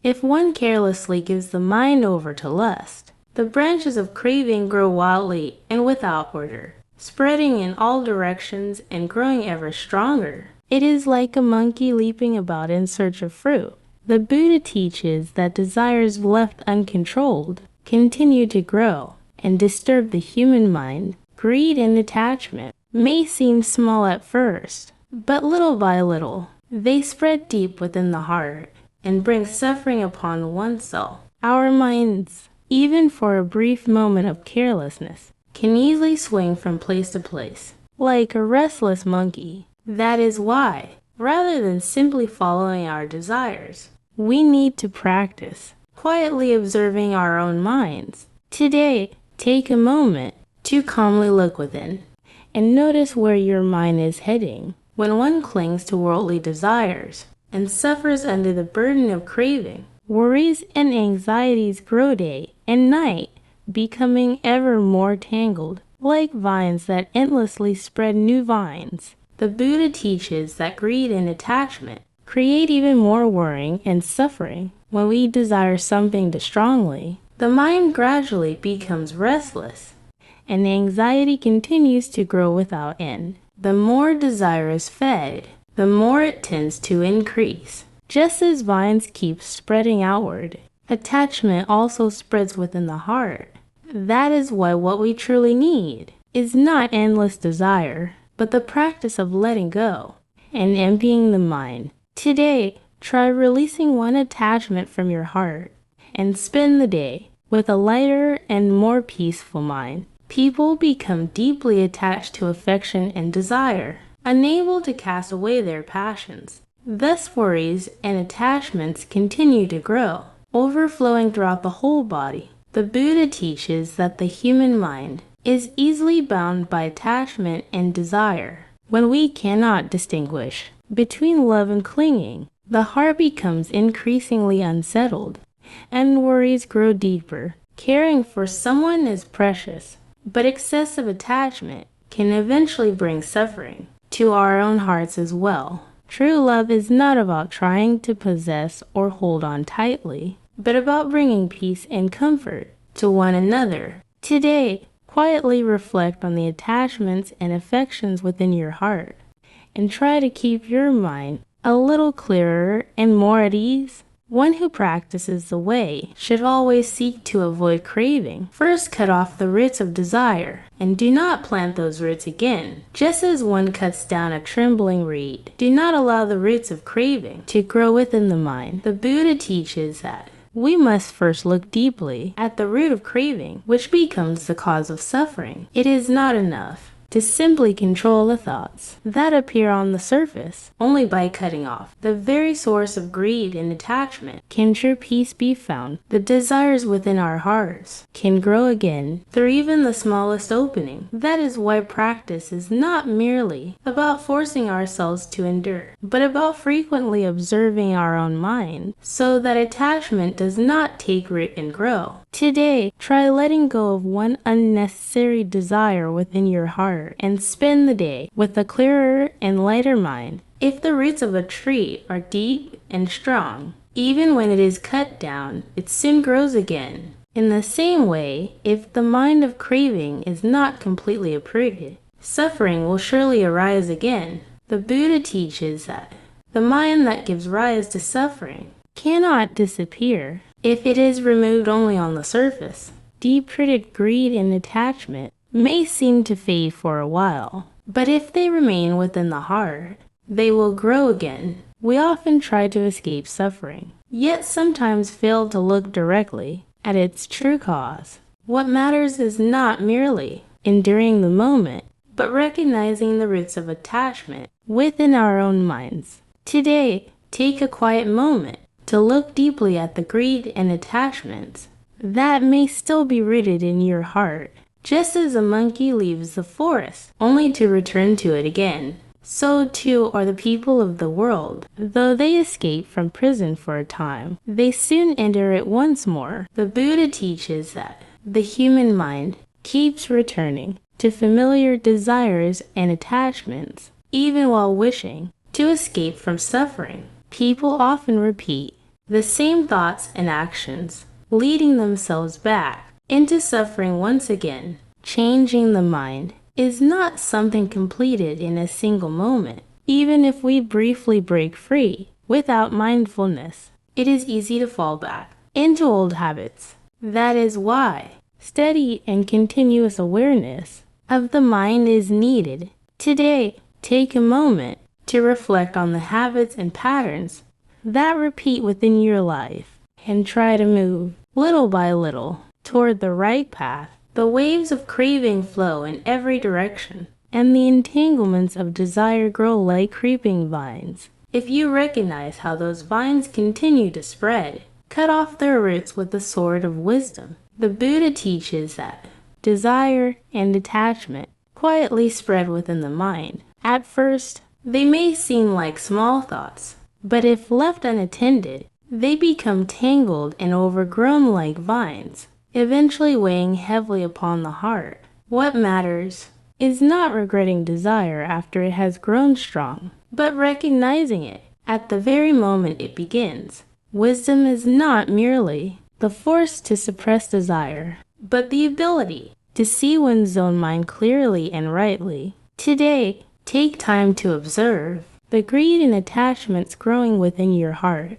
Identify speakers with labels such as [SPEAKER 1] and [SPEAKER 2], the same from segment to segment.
[SPEAKER 1] If one carelessly gives the mind over to lust, the branches of craving grow wildly and without order, spreading in all directions and growing ever stronger. It is like a monkey leaping about in search of fruit. The Buddha teaches that desires left uncontrolled continue to grow and disturb the human mind. Greed and attachment may seem small at first, but little by little, they spread deep within the heart and bring suffering upon oneself. Our minds, even for a brief moment of carelessness, can easily swing from place to place, like a restless monkey. That is why, rather than simply following our desires, we need to practice quietly observing our own minds. Today, take a moment to calmly look within and notice where your mind is heading. When one clings to worldly desires and suffers under the burden of craving, worries and anxieties grow day and night, becoming ever more tangled, like vines that endlessly spread new vines. The Buddha teaches that greed and attachment create even more worrying and suffering. When we desire something too strongly, the mind gradually becomes restless, and anxiety continues to grow without end. The more desire is fed, the more it tends to increase. Just as vines keep spreading outward, attachment also spreads within the heart. That is why what we truly need is not endless desire, but the practice of letting go and emptying the mind. Today, try releasing one attachment from your heart and spend the day with a lighter and more peaceful mind. People become deeply attached to affection and desire, unable to cast away their passions. Thus, worries and attachments continue to grow, overflowing throughout the whole body. The Buddha teaches that the human mind is easily bound by attachment and desire. When we cannot distinguish between love and clinging, the heart becomes increasingly unsettled, and worries grow deeper. Caring for someone is precious, but excessive attachment can eventually bring suffering to our own hearts as well. True love is not about trying to possess or hold on tightly, but about bringing peace and comfort to one another. Today, quietly reflect on the attachments and affections within your heart, and try to keep your mind a little clearer and more at ease. One who practices the way should always seek to avoid craving. First, cut off the roots of desire, and do not plant those roots again. Just as one cuts down a trembling reed, do not allow the roots of craving to grow within the mind. The Buddha teaches that we must first look deeply at the root of craving, which becomes the cause of suffering. It is not enough to simply control the thoughts that appear on the surface. Only by cutting off the very source of greed and attachment can true peace be found. The desires within our hearts can grow again through even the smallest opening. That is why practice is not merely about forcing ourselves to endure, but about frequently observing our own mind so that attachment does not take root and grow. Today, try letting go of one unnecessary desire within your heart and spend the day with a clearer and lighter mind. If the roots of a tree are deep and strong, even when it is cut down, it soon grows again. In the same way, if the mind of craving is not completely uprooted, suffering will surely arise again. The Buddha teaches that the mind that gives rise to suffering cannot disappear if it is removed only on the surface. Deep-rooted greed and attachment may seem to fade for a while, but if they remain within the heart, they will grow again. We often try to escape suffering, yet sometimes fail to look directly at its true cause. What matters is not merely enduring the moment, but recognizing the roots of attachment within our own minds. Today, take a quiet moment to look deeply at the greed and attachments that may still be rooted in your heart. Just as a monkey leaves the forest only to return to it again, so too are the people of the world. Though they escape from prison for a time, they soon enter it once more. The Buddha teaches that the human mind keeps returning to familiar desires and attachments, even while wishing to escape from suffering. People often repeat the same thoughts and actions, leading themselves back into suffering once again. Changing the mind is not something completed in a single moment. Even if we briefly break free without mindfulness, it is easy to fall back into old habits. That is why steady and continuous awareness of the mind is needed. Today, take a moment to reflect on the habits and patterns that repeat within your life and try to move little by little toward the right path. The waves of craving flow in every direction, and the entanglements of desire grow like creeping vines. If you recognize how those vines continue to spread, cut off their roots with the sword of wisdom. The Buddha teaches that desire and attachment quietly spread within the mind. At first, they may seem like small thoughts, but if left unattended, they become tangled and overgrown like vines, eventually weighing heavily upon the heart. What matters is not regretting desire after it has grown strong, but recognizing it at the very moment it begins. Wisdom is not merely the force to suppress desire, but the ability to see one's own mind clearly and rightly. Today, take time to observe the greed and attachments growing within your heart,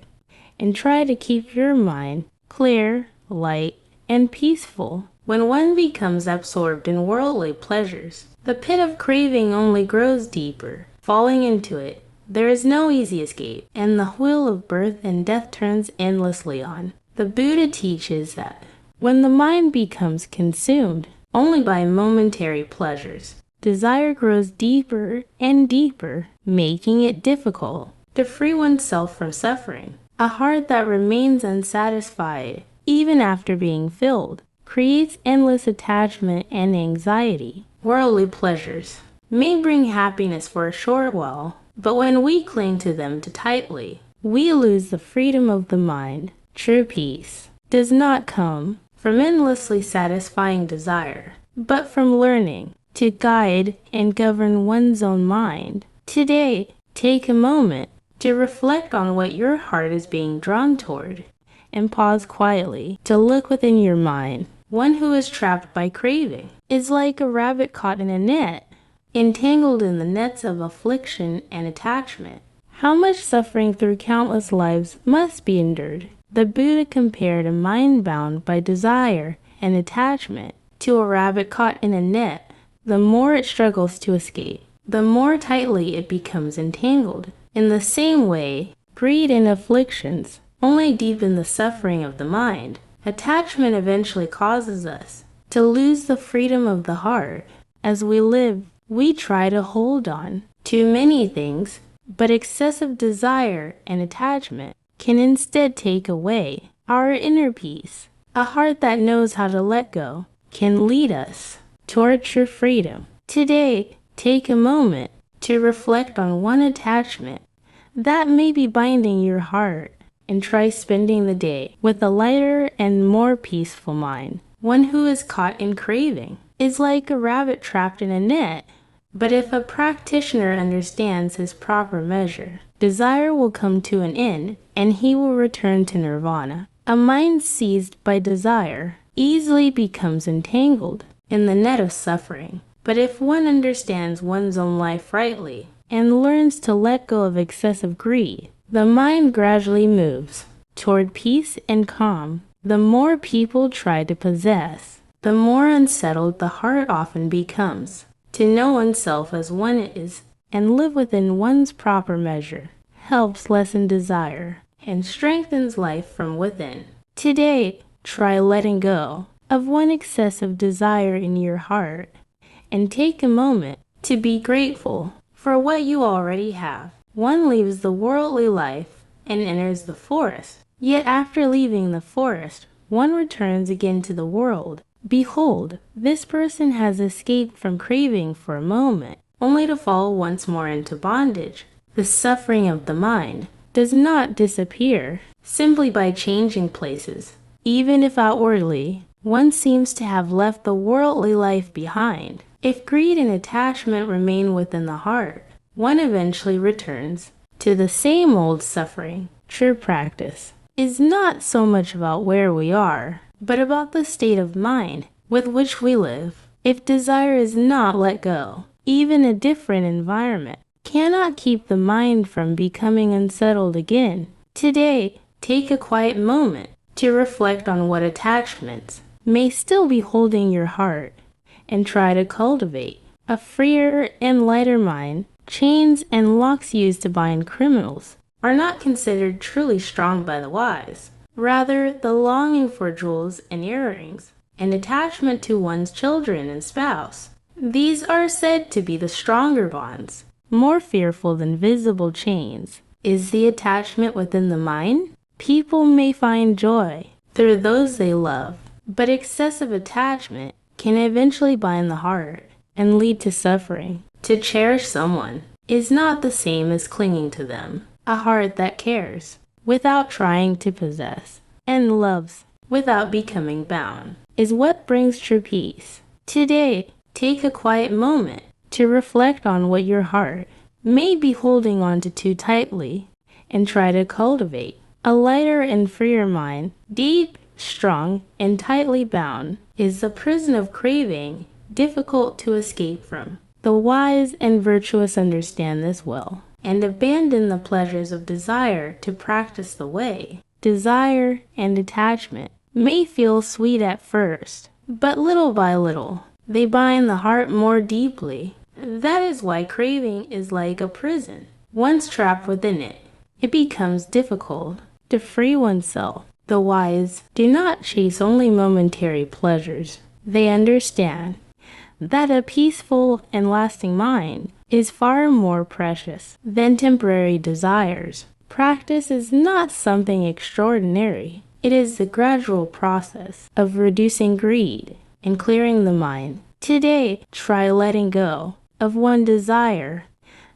[SPEAKER 1] and try to keep your mind clear, light, and peaceful. When one becomes absorbed in worldly pleasures, the pit of craving only grows deeper. Falling into it, there is no easy escape, and the wheel of birth and death turns endlessly on. The Buddha teaches that when the mind becomes consumed only by momentary pleasures, desire grows deeper and deeper, making it difficult to free oneself from suffering. A heart that remains unsatisfied, even after being filled, creates endless attachment and anxiety. Worldly pleasures may bring happiness for a short while, but when we cling to them too tightly, we lose the freedom of the mind. True peace does not come from endlessly satisfying desire, but from learning to guide and govern one's own mind. Today, take a moment to reflect on what your heart is being drawn toward, and pause quietly to look within your mind. One who is trapped by craving is like a rabbit caught in a net, entangled in the nets of affliction and attachment. How much suffering through countless lives must be endured? The Buddha compared a mind bound by desire and attachment to a rabbit caught in a net. The more it struggles to escape, the more tightly it becomes entangled. In the same way, greed and afflictions only deepen the suffering of the mind. Attachment eventually causes us to lose the freedom of the heart. As we live, we try to hold on to many things, but excessive desire and attachment can instead take away our inner peace. A heart that knows how to let go can lead us toward true freedom. Today, take a moment to reflect on one attachment that may be binding your heart, and try spending the day with a lighter and more peaceful mind. One who is caught in craving is like a rabbit trapped in a net, but if a practitioner understands his proper measure, desire will come to an end and he will return to nirvana. A mind seized by desire easily becomes entangled in the net of suffering. But if one understands one's own life rightly and learns to let go of excessive greed, the mind gradually moves toward peace and calm. The more people try to possess, the more unsettled the heart often becomes. To know oneself as one is and live within one's proper measure helps lessen desire and strengthens life from within. Today, try letting go of one excessive desire in your heart and take a moment to be grateful for what you already have. One leaves the worldly life and enters the forest, yet after leaving the forest, one returns again to the world. Behold, this person has escaped from craving for a moment, only to fall once more into bondage. The suffering of the mind does not disappear simply by changing places. Even if outwardly, one seems to have left the worldly life behind, if greed and attachment remain within the heart, one eventually returns to the same old suffering. True practice is not so much about where we are, but about the state of mind with which we live. If desire is not let go, even a different environment cannot keep the mind from becoming unsettled again. Today, take a quiet moment to reflect on what attachments may still be holding your heart and try to cultivate a freer and lighter mind. Chains and locks used to bind criminals are not considered truly strong by the wise. Rather, the longing for jewels and earrings and attachment to one's children and spouse, these are said to be the stronger bonds. More fearful than visible chains is the attachment within the mind. People may find joy through those they love, but excessive attachment can eventually bind the heart and lead to suffering. To cherish someone is not the same as clinging to them. A heart that cares without trying to possess and loves without becoming bound is what brings true peace. Today, take a quiet moment to reflect on what your heart may be holding on to too tightly and try to cultivate a lighter and freer mind. Deep, strong, and tightly bound is the prison of craving, difficult to escape from. The wise and virtuous understand this well and abandon the pleasures of desire to practice the way. Desire and attachment may feel sweet at first, but little by little, they bind the heart more deeply. That is why craving is like a prison. Once trapped within it, it becomes difficult to free oneself. The wise do not chase only momentary pleasures. They understand that a peaceful and lasting mind is far more precious than temporary desires. Practice is not something extraordinary. It is the gradual process of reducing greed and clearing the mind. Today, try letting go of one desire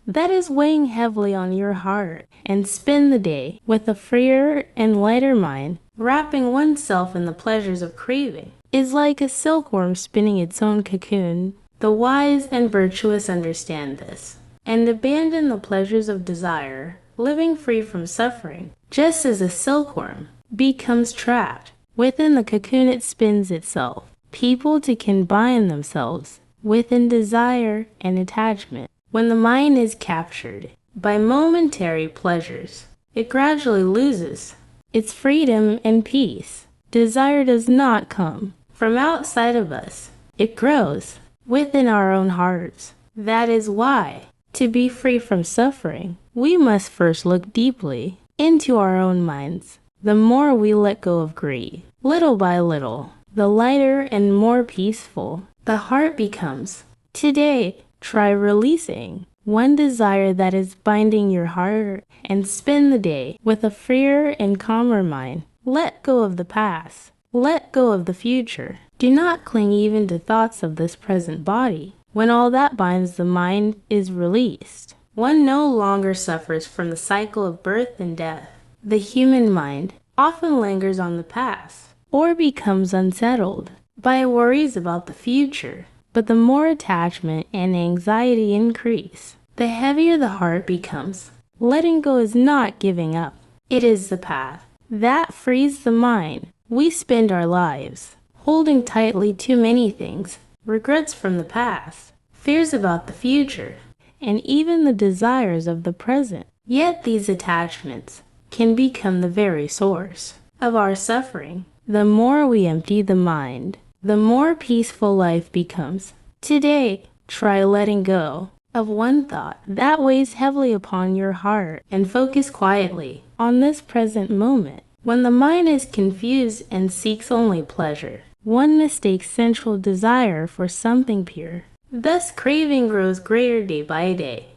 [SPEAKER 1] that is weighing heavily on your heart and spend the day with a freer and lighter mind. Wrapping oneself in the pleasures of craving is like a silkworm spinning its own cocoon. The wise and virtuous understand this and abandon the pleasures of desire, living free from suffering. Just as a silkworm becomes trapped within the cocoon it spins itself, people can bind themselves within desire and attachment. When the mind is captured by momentary pleasures, it gradually loses its freedom and peace. Desire does not come from outside of us. It grows within our own hearts. That is why, to be free from suffering, we must first look deeply into our own minds. The more we let go of greed, little by little, the lighter and more peaceful the heart becomes. Today, try releasing one desire that is binding your heart and spend the day with a freer and calmer mind. Let go of the past. Let go of the future. Do not cling even to thoughts of this present body. When all that binds the mind is released, one no longer suffers from the cycle of birth and death. The human mind often lingers on the past or becomes unsettled by worries about the future. But the more attachment and anxiety increase, the heavier the heart becomes. Letting go is not giving up. It is the path that frees the mind. We spend our lives holding tightly too many things, regrets from the past, fears about the future, and even the desires of the present. Yet these attachments can become the very source of our suffering. The more we empty the mind, the more peaceful life becomes. Today, try letting go of one thought that weighs heavily upon your heart and focus quietly on this present moment. When the mind is confused and seeks only pleasure, one mistakes sensual desire for something pure. Thus, craving grows greater day by day,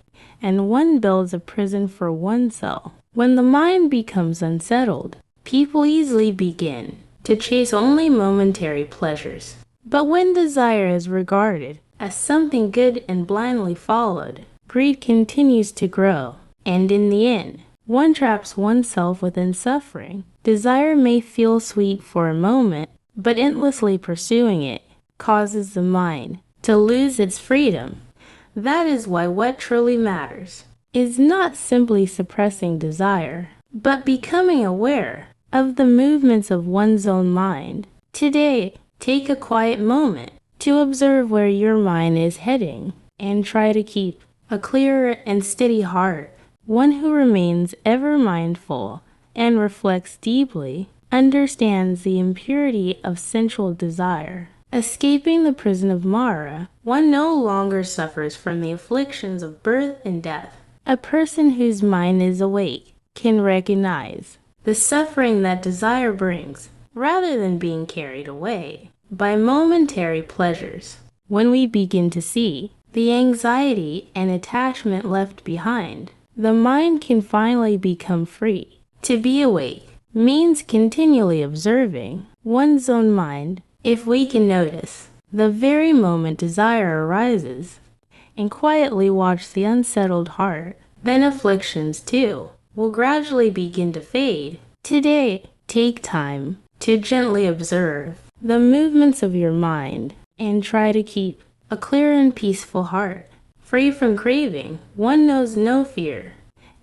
[SPEAKER 1] and one builds a prison for oneself. When the mind becomes unsettled, people easily begin to chase only momentary pleasures. But when desire is regarded as something good and blindly followed, greed continues to grow, and in the end, one traps oneself within suffering. Desire may feel sweet for a moment, but endlessly pursuing it causes the mind to lose its freedom. That is why what truly matters is not simply suppressing desire, but becoming aware of the movements of one's own mind. Today, take a quiet moment to observe where your mind is heading and try to keep a clear and steady heart. One who remains ever mindful and reflects deeply understands the impurity of sensual desire. Escaping the prison of Mara, one no longer suffers from the afflictions of birth and death. A person whose mind is awake can recognize the suffering that desire brings, rather than being carried away by momentary pleasures. When we begin to see the anxiety and attachment left behind, the mind can finally become free. To be awake means continually observing one's own mind. If we can notice the very moment desire arises and quietly watch the unsettled heart, then afflictions too will gradually begin to fade. Today, take time to gently observe the movements of your mind and try to keep a clear and peaceful heart. Free from craving, one knows no fear,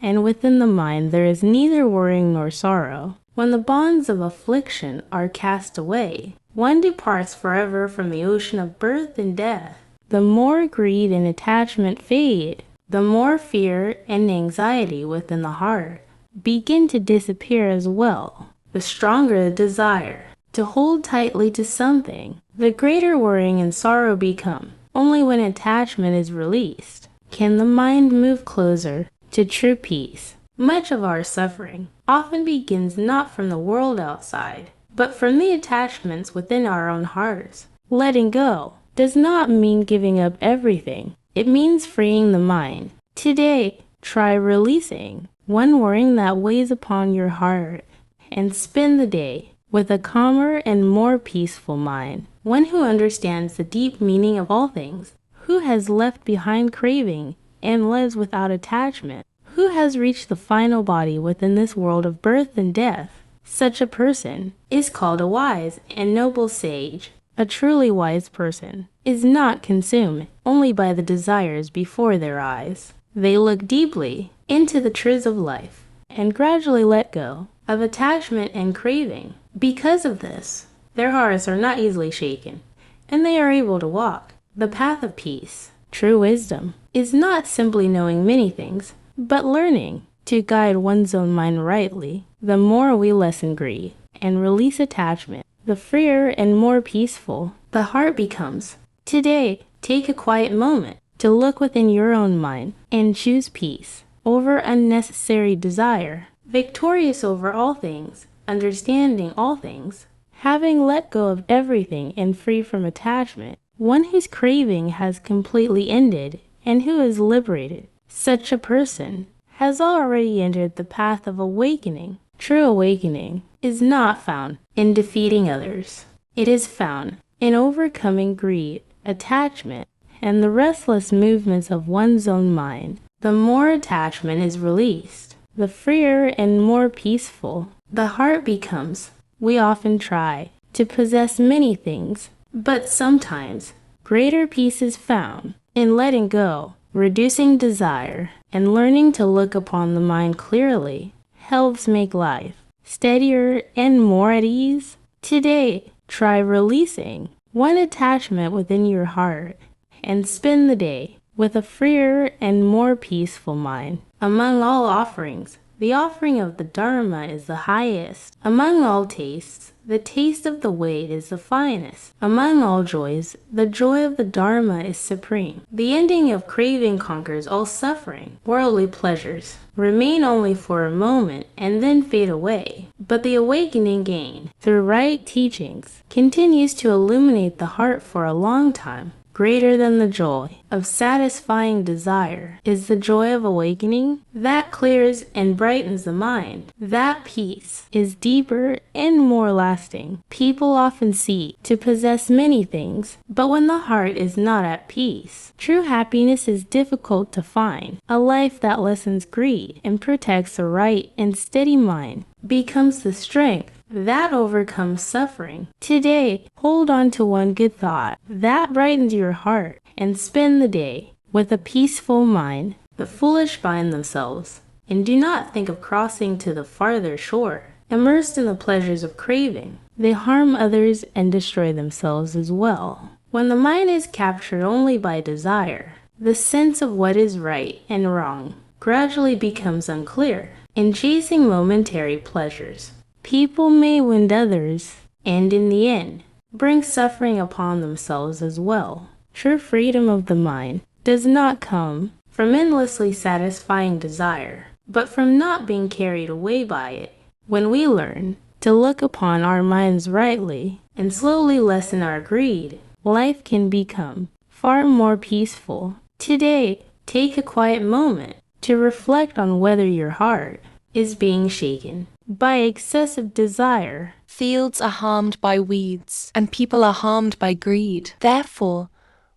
[SPEAKER 1] and within the mind there is neither worrying nor sorrow. When the bonds of affliction are cast away, one departs forever from the ocean of birth and death. The more greed and attachment fade, the more fear and anxiety within the heart begin to disappear as well. The stronger the desire to hold tightly to something, the greater worrying and sorrow become. Only when attachment is released can the mind move closer to true peace. Much of our suffering often begins not from the world outside, but from the attachments within our own hearts. Letting go does not mean giving up everything. It means freeing the mind. Today, try releasing one worrying that weighs upon your heart and spend the day with a calmer and more peaceful mind. One who understands the deep meaning of all things, who has left behind craving and lives without attachment, who has reached the final body within this world of birth and death. Such a person is called a wise and noble sage. A truly wise person is not consumed only by the desires before their eyes. They look deeply into the truths of life and gradually let go of attachment and craving. Because of this, their hearts are not easily shaken, and they are able to walk the path of peace. True wisdom is not simply knowing many things, but learning to guide one's own mind rightly. The more we lessen greed and release attachment, the freer and more peaceful the heart becomes. Today, take a quiet moment to look within your own mind and choose peace over unnecessary desire. Victorious over all things, understanding all things, having let go of everything and free from attachment, one whose craving has completely ended and who is liberated. Such a person has already entered the path of awakening. True awakening is not found in defeating others. It is found in overcoming greed, attachment, and the restless movements of one's own mind. The more attachment is released, the freer and more peaceful the heart becomes. We often try to possess many things, but sometimes greater peace is found in letting go, reducing desire, and learning to look upon the mind clearly helps make life steadier and more at ease. Today, try releasing one attachment within your heart and spend the day with a freer and more peaceful mind. Among all offerings, the offering of the Dharma is the highest. Among all tastes, the taste of the way is the finest. Among all joys, the joy of the Dharma is supreme. The ending of craving conquers all suffering. Worldly pleasures remain only for a moment and then fade away. But the awakening gained through right teachings continues to illuminate the heart for a long time. Greater than the joy of satisfying desire is the joy of awakening that clears and brightens the mind. That peace is deeper and more lasting. People often seek to possess many things, but when the heart is not at peace, true happiness is difficult to find. A life that lessens greed and protects a right and steady mind becomes the strength that overcomes suffering. Today, hold on to one good thought that brightens your heart and spend the day with a peaceful mind. The foolish bind themselves and do not think of crossing to the farther shore. immersed in the pleasures of craving. They harm others and destroy themselves as well. When the mind is captured only by desire, the sense of what is right and wrong gradually becomes unclear. In chasing momentary pleasures, people may wound others and, in the end, bring suffering upon themselves as well. True freedom of the mind does not come from endlessly satisfying desire, but from not being carried away by it. When we learn to look upon our minds rightly and slowly lessen our greed, life can become far more peaceful. Today, take a quiet moment to reflect on whether your heart is being shaken by excessive desire.
[SPEAKER 2] Fields are harmed by weeds, and people are harmed by greed. Therefore,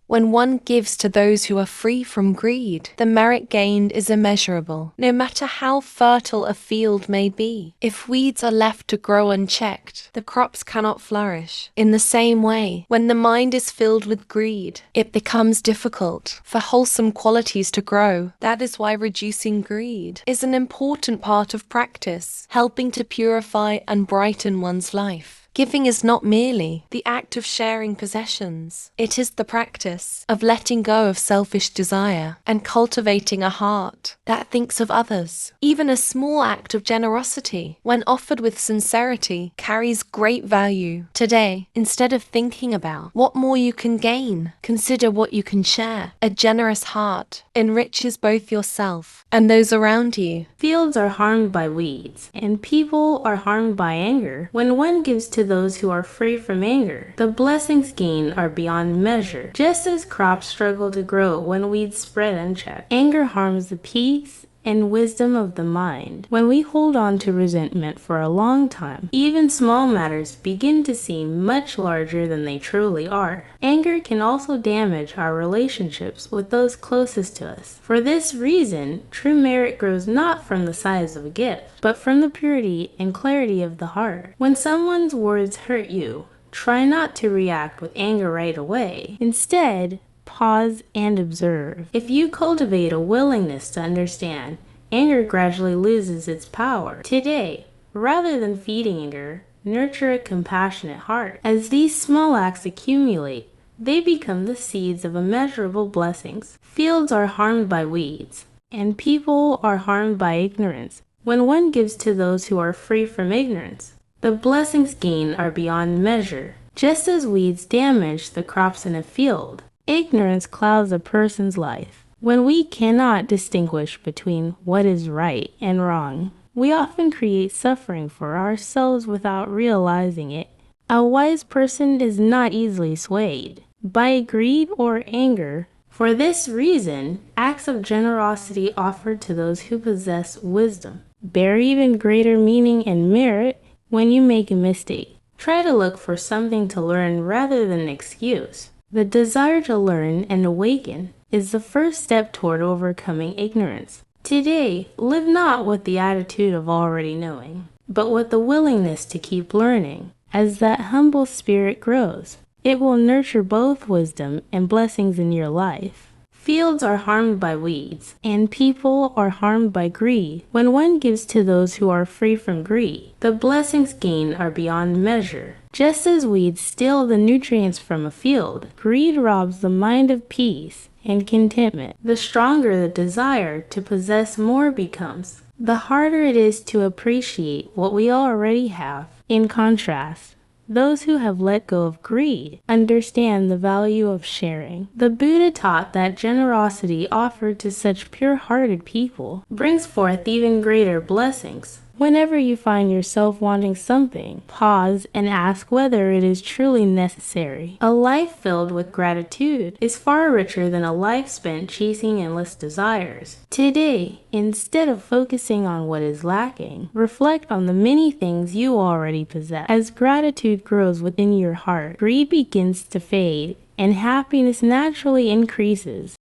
[SPEAKER 2] when one gives to those who are free from greed, the merit gained is immeasurable, no matter how fertile a field may be. If weeds are left to grow unchecked, the crops cannot flourish. In the same way, when the mind is filled with greed, it becomes difficult for wholesome qualities to grow. That is why reducing greed is an important part of practice, helping to purify and brighten one's life. Giving is not merely the act of sharing possessions. It is the practice of letting go of selfish desire and cultivating a heart that thinks of others. Even a small act of generosity, when offered with sincerity, carries great value. Today, instead of thinking about what more you can gain, consider what you can share. A generous heart enriches both yourself and those around you.
[SPEAKER 1] Fields are harmed by weeds, and people are harmed by anger. When one gives to those who are free from anger, the blessings gained are beyond measure. Just as crops struggle to grow when weeds spread unchecked, anger harms the peace and wisdom of the mind. When we hold on to resentment for a long time, even small matters begin to seem much larger than they truly are. Anger can also damage our relationships with those closest to us. For this reason, true merit grows not from the size of a gift, but from the purity and clarity of the heart. When someone's words hurt you, try not to react with anger right away. Instead, pause and observe. If you cultivate a willingness to understand, anger gradually loses its power. Today, rather than feeding anger, nurture a compassionate heart. As these small acts accumulate, they become the seeds of immeasurable blessings. Fields are harmed by weeds, and people are harmed by ignorance. When one gives to those who are free from ignorance, the blessings gained are beyond measure. Just as weeds damage the crops in a field, ignorance clouds a person's life. When we cannot distinguish between what is right and wrong, we often create suffering for ourselves without realizing it. A wise person is not easily swayed by greed or anger. For this reason, acts of generosity offered to those who possess wisdom bear even greater meaning and merit. When you make a mistake, try to look for something to learn rather than an excuse. The desire to learn and awaken is the first step toward overcoming ignorance. Today, live not with the attitude of already knowing, but with the willingness to keep learning. As that humble spirit grows, it will nurture both wisdom and blessings in your life. Fields are harmed by weeds, and people are harmed by greed. When one gives to those who are free from greed, the blessings gained are beyond measure. Just as weeds steal the nutrients from a field, greed robs the mind of peace and contentment. The stronger the desire to possess more becomes, the harder it is to appreciate what we already have. In contrast, those who have let go of greed understand the value of sharing. The Buddha taught that generosity offered to such pure-hearted people brings forth even greater blessings. Whenever you find yourself wanting something, pause and ask whether it is truly necessary. A life filled with gratitude is far richer than a life spent chasing endless desires. Today, instead of focusing on what is lacking, reflect on the many things you already possess. As gratitude grows within your heart, greed begins to fade and happiness naturally increases.